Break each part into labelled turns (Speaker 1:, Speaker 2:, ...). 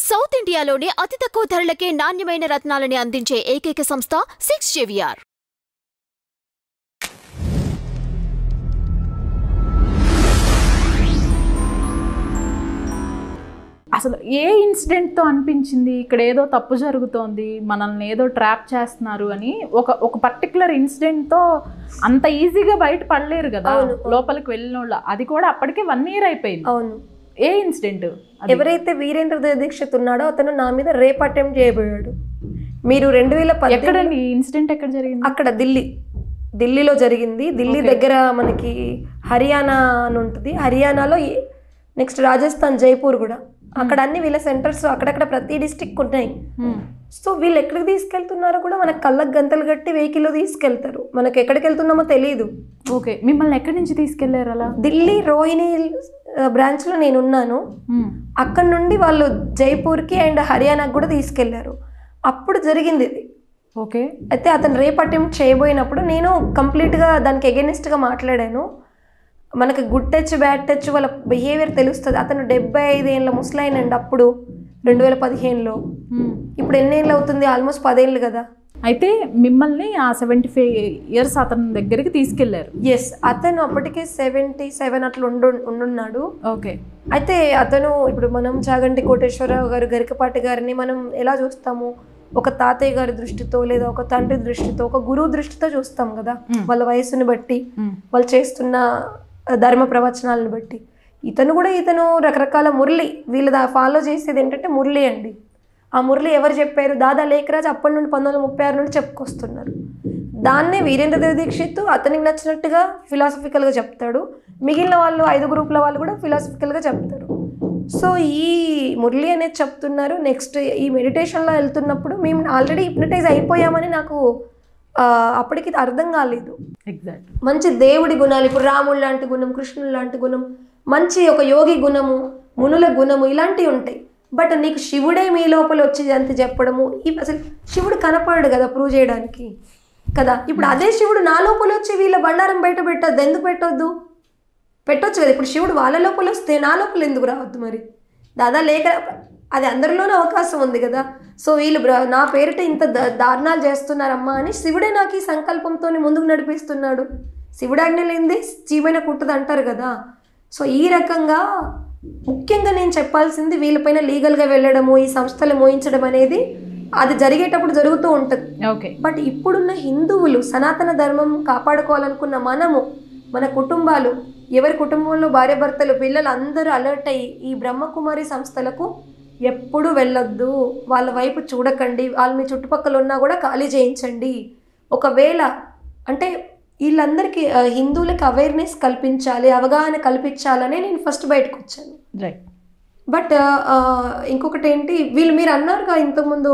Speaker 1: South ఇండియాలోనే అతి తక్కువ ధరలకే నాణ్యమైన రత్నాలని అందించే ఏకైక సంస్థ 6JVR.
Speaker 2: అసలు ఏ ఇన్సిడెంట్తో అనిపించింది ఇక్కడ ఏదో తప్పు జరుగుతోంది, మనల్ని ఏదో ట్రాప్ చేస్తున్నారు అని? ఒక పర్టికులర్ ఇన్సిడెంట్తో అంత ఈజీగా బయట పడలేరు కదా లోపలికి వెళ్ళిన వాళ్ళు. అది కూడా అప్పటికే 1 year అయిపోయింది.
Speaker 3: అవును.
Speaker 2: ఏ ఇన్సిడెంట్?
Speaker 3: ఎవరైతే వీరేంద్ర దీక్షిత్ ఉన్నాడో అతను నా మీద రేప్ అటెంప్ట్ చేయబోయాడు. మీరు 2010
Speaker 2: ఎక్కడండి ఇన్సిడెంట్? ఎక్కడ జరిగింది?
Speaker 3: అక్కడ ఢిల్లీలో జరిగింది. ఢిల్లీ దగ్గర మనకి హర్యానా అని ఉంటుంది. హర్యానాలో నెక్స్ట్ రాజస్థాన్ జైపూర్ కూడా. అక్కడ అన్ని వీళ్ళ సెంటర్స్ అక్కడక్కడ ప్రతి డిస్ట్రిక్ట్ ఉన్నాయి. సో వీళ్ళు ఎక్కడికి తీసుకెళ్తున్నారో కూడా మనకు కళ్ళకు గంతలు కట్టి వెహికల్లో తీసుకెళ్తారు. మనకు ఎక్కడికి వెళ్తున్నామో తెలియదు.
Speaker 2: ఓకే, మిమ్మల్ని ఎక్కడి నుంచి తీసుకెళ్లారు అలా?
Speaker 3: ఢిల్లీ రోహిణి బ్రాంచ్లో నేను ఉన్నాను. అక్కడ నుండి వాళ్ళు జైపూర్కి అండ్ హర్యానాకి కూడా తీసుకెళ్లారు. అప్పుడు జరిగింది ఇది.
Speaker 2: ఓకే.
Speaker 3: అయితే అతను రేప్ అటెంప్ట్ చేయబోయినప్పుడు నేను కంప్లీట్గా దానికి ఎగెనిస్ట్గా మాట్లాడాను. మనకి గుడ్ టచ్ బ్యాడ్ టచ్ వాళ్ళ బిహేవియర్ తెలుస్తుంది. అతను 75 ఏళ్ళ ముసలాయన అండి అప్పుడు 2015లో. ఇప్పుడు ఎన్నేళ్ళు అవుతుంది? ఆల్మోస్ట్ 10 ఏళ్ళు కదా.
Speaker 2: అయితే మిమ్మల్ని ఆ 75 years అతని దగ్గరికి తీసుకెళ్లారు?
Speaker 3: ఎస్, అతను అప్పటికే 77 అట్లా ఉండున్నాడు.
Speaker 2: ఓకే.
Speaker 3: అయితే అతను ఇప్పుడు మనం చాగంటి కోటేశ్వరరావు గారు, గరికపాటి గారిని మనం ఎలా చూస్తాము? ఒక తాతయ్య గారి దృష్టితో, లేదా ఒక తండ్రి దృష్టితో, ఒక గురువు దృష్టితో చూస్తాం కదా. వాళ్ళ వయసుని బట్టి, వాళ్ళు చేస్తున్న ధర్మ ప్రవచనాలను బట్టి. ఇతను రకరకాల మురళి, వీళ్ళు ఫాలో చేసేది ఏంటంటే మురళి అండి. ఆ మురళి ఎవరు చెప్పారు? దాదా లేఖరాజ్ అప్పటి నుండి 1936 నుండి చెప్పుకొస్తున్నారు. దాన్నే వీరేంద్ర దీక్షిత్ అతనికి నచ్చినట్టుగా ఫిలాసఫికల్గా చెప్తాడు. మిగిలిన వాళ్ళు 5 గ్రూపుల వాళ్ళు కూడా ఫిలాసఫికల్గా చెప్తారు. సో ఈ మురళి అనేది చెప్తున్నారు. నెక్స్ట్ ఈ మెడిటేషన్లో వెళ్తున్నప్పుడు మేము ఆల్రెడీ హిప్నటైజ్ అయిపోయామని నాకు అప్పటికి అర్థం కాలేదు.
Speaker 2: ఎగ్జాక్ట్.
Speaker 3: మంచి దేవుడి గుణాలు, ఇప్పుడు రాముడు లాంటి గుణం, కృష్ణుడు లాంటి గుణం, మంచి ఒక యోగి గుణము, మునుల గుణము, ఇలాంటివి ఉంటాయి. బట్ నీకు శివుడే మీ లోపల వచ్చి అంత చెప్పడము, అసలు శివుడు కనపడడు కదా ప్రూవ్ చేయడానికి కదా. ఇప్పుడు అదే శివుడు నా లోపల వచ్చి వీళ్ళ బండారం బయట పెట్టద్దు. ఎందుకు పెట్టొచ్చు కదా. ఇప్పుడు శివుడు వాళ్ళ లోపల వస్తే నా లోపల ఎందుకు రావద్దు? మరి దాదా లేక అది అందరిలోనే అవకాశం ఉంది కదా. సో వీళ్ళు నా పేరిట ఇంత దారుణాలు చేస్తున్నారమ్మా అని శివుడే నాకు ఈ సంకల్పంతో ముందుకు నడిపిస్తున్నాడు. శివుడాజ్ఞ లేనిదే చీమైన కుట్టదు అంటారు కదా. సో ఈ రకంగా ముఖ్యంగా నేను చెప్పాల్సింది వీళ్ళపైన లీగల్గా వెళ్ళడము, ఈ సంస్థలు మోయించడం అనేది అది జరిగేటప్పుడు జరుగుతూ ఉంటుంది.
Speaker 2: ఓకే.
Speaker 3: బట్ ఇప్పుడున్న హిందువులు సనాతన ధర్మం కాపాడుకోవాలనుకున్న మనము, మన కుటుంబాలు, ఎవరి కుటుంబంలో భార్యాభర్తలు, పిల్లలు అందరూ అలర్ట్ అయ్యి ఈ బ్రహ్మకుమారి సంస్థలకు ఎప్పుడు వెళ్ళొద్దు, వాళ్ళ వైపు చూడకండి. వాళ్ళు మీ చుట్టుపక్కల ఉన్నా కూడా ఖాళీ చేయించండి. ఒకవేళ అంటే వీళ్ళందరికీ హిందువులకి అవేర్నెస్ కల్పించాలి, అవగాహన కల్పించాలనే నేను ఫస్ట్ బయటకు వచ్చాను.
Speaker 2: రైట్.
Speaker 3: బట్ ఇంకొకటి ఏంటి, మీరు అన్నారుగా ఇంతకుముందు,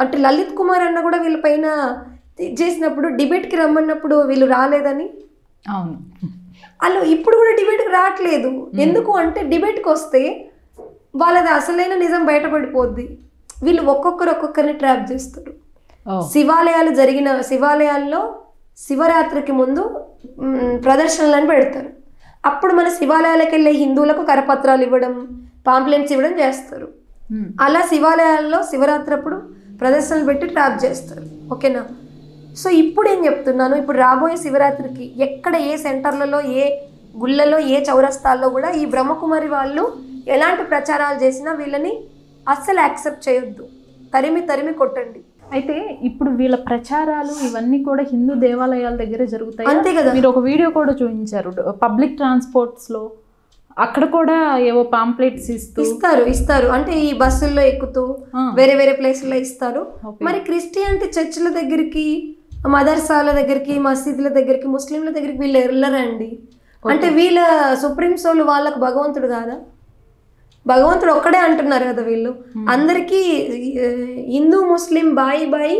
Speaker 3: అంటే లలిత్ కుమార్ అన్న కూడా వీళ్ళపైన చేసినప్పుడు డిబేట్కి రమ్మన్నప్పుడు వీళ్ళు రాలేదని.
Speaker 2: అవును.
Speaker 3: వాళ్ళు ఇప్పుడు కూడా డిబేట్కి రావట్లేదు. ఎందుకు అంటే డిబేట్కి వస్తే వాళ్ళది అసలైన నిజం బయటపడిపోద్ది. వీళ్ళు ఒక్కొక్కరిని ట్రాప్ చేస్తారు. శివాలయాల్లో శివరాత్రికి ముందు ప్రదర్శనలను పెడతారు. అప్పుడు మన శివాలయాలకు వెళ్ళే హిందువులకు కరపత్రాలు ఇవ్వడం, పాంప్లెంట్స్ ఇవ్వడం చేస్తారు. అలా శివాలయాల్లో శివరాత్రి అప్పుడు ప్రదర్శనలు పెట్టి ట్రాప్ చేస్తారు. ఓకేనా? సో ఇప్పుడు ఏం చెప్తున్నాను, ఇప్పుడు రాబోయే శివరాత్రికి ఎక్కడ ఏ సెంటర్లలో, ఏ గుళ్ళలో, ఏ చౌరస్తాల్లో కూడా ఈ బ్రహ్మకుమారి వాళ్ళు ఎలాంటి ప్రచారాలు చేసినా వీళ్ళని అస్సలు యాక్సెప్ట్ చేయొద్దు. తరిమి కొట్టండి.
Speaker 2: అయితే ఇప్పుడు వీళ్ళ ప్రచారాలు ఇవన్నీ కూడా హిందూ దేవాలయాల దగ్గర జరుగుతాయి.
Speaker 3: అంతే కదా.
Speaker 2: మీరు ఒక వీడియో కూడా చూపించారు పబ్లిక్ ట్రాన్స్పోర్ట్స్లో. అక్కడ కూడా ఏవో పాంప్లెట్స్
Speaker 3: ఇస్తారు. అంటే ఈ బస్సుల్లో ఎక్కుతూ వేరే ప్లేసుల్లో ఇస్తారు. మరి క్రిస్టియానిటీ చర్చిల దగ్గరికి, మదర్సాల దగ్గరికి, మసీదుల దగ్గరికి, ముస్లింల దగ్గరికి వీళ్ళు వెళ్ళరండి. అంటే వీళ్ళ సుప్రీం సోల్ వాళ్ళకు భగవంతుడు కాదా? భగవంతుడు ఒక్కడే అంటున్నారు కదా వీళ్ళు. అందరికీ హిందూ ముస్లిం బాయి,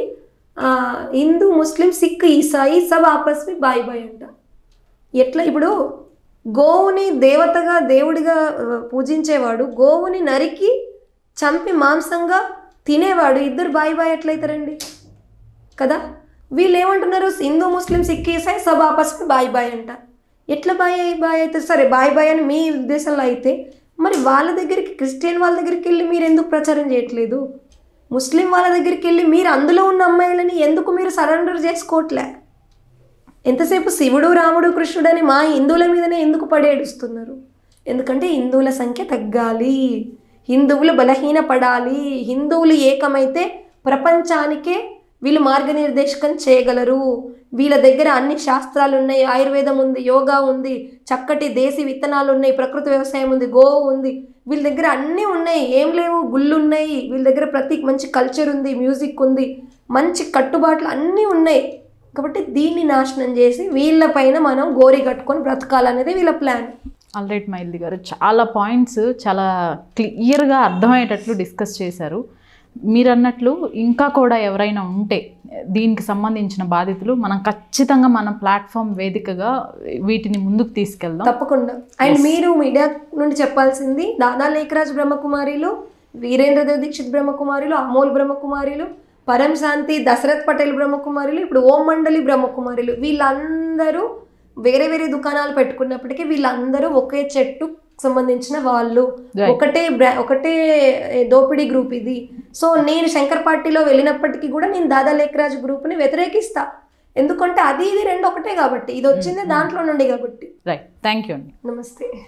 Speaker 3: హిందూ ముస్లిం సిక్ ఈసాయి సబ్ ఆపస్ మే బాయ్ అంట. ఎట్లా? ఇప్పుడు గోవుని దేవతగా, దేవుడిగా పూజించేవాడు గోవుని నరికి చంపి మాంసంగా తినేవాడు, ఇద్దరు బాయ్ ఎట్లయితారండి కదా. వీళ్ళు ఏమంటున్నారు? హిందూ ముస్లిం సిక్ ఈసాయి సబ్ ఆపస్ మే బాయ్ అంట. ఎట్లా బాయ్ అయితే సరే బాయ్ అని మీ ఉద్దేశంలో అయితే మరి వాళ్ళ దగ్గరికి, క్రిస్టియన్ వాళ్ళ దగ్గరికి వెళ్ళి మీరు ఎందుకు ప్రచారం చేయట్లేదు? ముస్లిం వాళ్ళ దగ్గరికి వెళ్ళి మీరు అందులో ఉన్న అమ్మాయిలని ఎందుకు మీరు సరెండర్ చేసుకోవట్లే? ఎంతసేపు శివుడు, రాముడు, కృష్ణుడు అని మా హిందువుల మీదనే ఎందుకు పడేడుస్తున్నారు? ఎందుకంటే హిందువుల సంఖ్య తగ్గాలి, హిందువులు బలహీనపడాలి. హిందువులు ఏకమైతే ప్రపంచానికే వీళ్ళు మార్గనిర్దేశకం చేయగలరు. వీళ్ళ దగ్గర అన్ని శాస్త్రాలు ఉన్నాయి, ఆయుర్వేదం ఉంది, యోగా ఉంది, చక్కటి దేశీ విత్తనాలు ఉన్నాయి, ప్రకృతి వ్యవసాయం ఉంది, గోవు ఉంది. వీళ్ళ దగ్గర అన్నీ ఉన్నాయి, ఏం లేవు, గుళ్ళు ఉన్నాయి. వీళ్ళ దగ్గర ప్రతి మంచి కల్చర్ ఉంది, మ్యూజిక్ ఉంది, మంచి కట్టుబాట్లు అన్నీ ఉన్నాయి. కాబట్టి దీన్ని నాశనం చేసి వీళ్ళపైన మనం గోరి కట్టుకొని బ్రతకాలనేది వీళ్ళ ప్లాన్.
Speaker 2: ఆల్రైట్ మైల్ది గారు, చాలా పాయింట్స్ చాలా క్లియర్గా అర్థమయ్యేటట్లు డిస్కస్ చేశారు. మీరు అన్నట్లు ఇంకా కూడా ఎవరైనా ఉంటే దీనికి సంబంధించిన బాధితులు, మనం ఖచ్చితంగా మన ప్లాట్ఫామ్ వేదికగా వీటిని ముందుకు తీసుకెళ్దాం
Speaker 3: తప్పకుండా. అండ్ మీరు మీడియా నుండి చెప్పాల్సింది, దాదా లేఖరాజ్ బ్రహ్మకుమారిలు, వీరేంద్రదేవ్ దీక్షిత్ బ్రహ్మకుమారిలు, అమోల్ బ్రహ్మకుమారిలు, పరం శాంతి దశరథ్ పటేల్ బ్రహ్మకుమారిలు, ఇప్పుడు ఓం మండలి బ్రహ్మకుమారిలు, వీళ్ళందరూ వేరే వేరే దుకాణాలు పెట్టుకున్నప్పటికీ వీళ్ళందరూ ఒకే చెట్టు సంబంధించిన వాళ్ళు, ఒకటే దోపిడీ గ్రూప్ ఇది. సో నేను శంకర్ పార్టీలో వెళ్ళినప్పటికీ కూడా నేను దాదా లేఖరాజ్ గ్రూప్ని వ్యతిరేకిస్తా. ఎందుకంటే అది ఇది రెండు ఒకటే కాబట్టి, ఇది వచ్చింది దాంట్లో నుండి కాబట్టి.
Speaker 2: రైట్, థ్యాంక్ యూ అండి.
Speaker 3: నమస్తే.